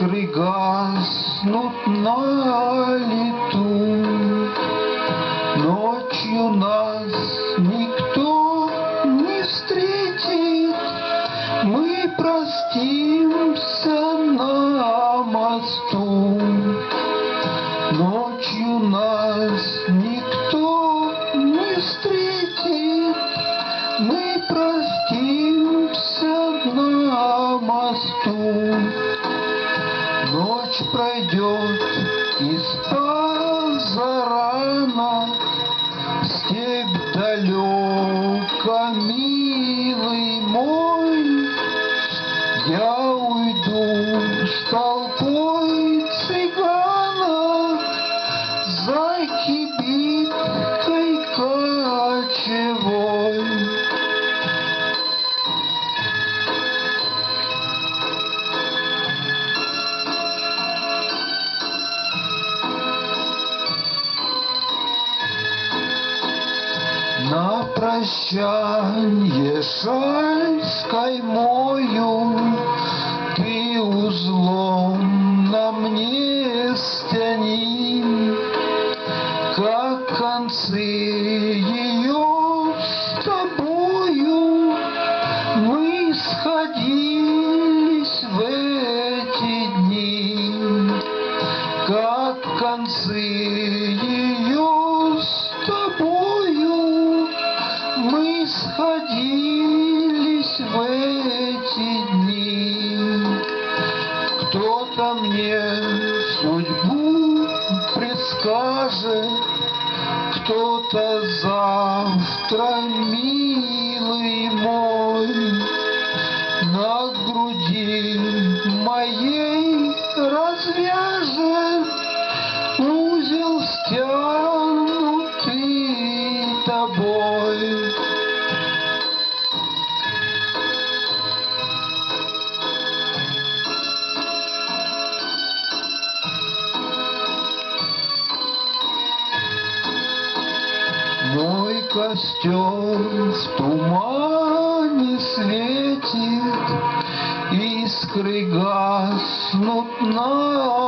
Искры гаснут на лету, ночью нас никто не встретит, мы простимся на мосту. Ночью нас никто не встретит, мы простимся на мосту. Ночь пройдет и спал зарано, степь далека, милый мой. Я уйду с толпой цыганов за кибиткой кочевой. На прощанье шаль с каймою ты узлом на мне стяни, как концы ее с тобою мы сходились в эти дни, как концы ее с тобою мы сходились в эти дни. Кто-то мне судьбу предскажет, кто-то завтра, милый мой, на груди моей развяжет узел, стянутый тобой. Мой костер в тумане светит, искры гаснут на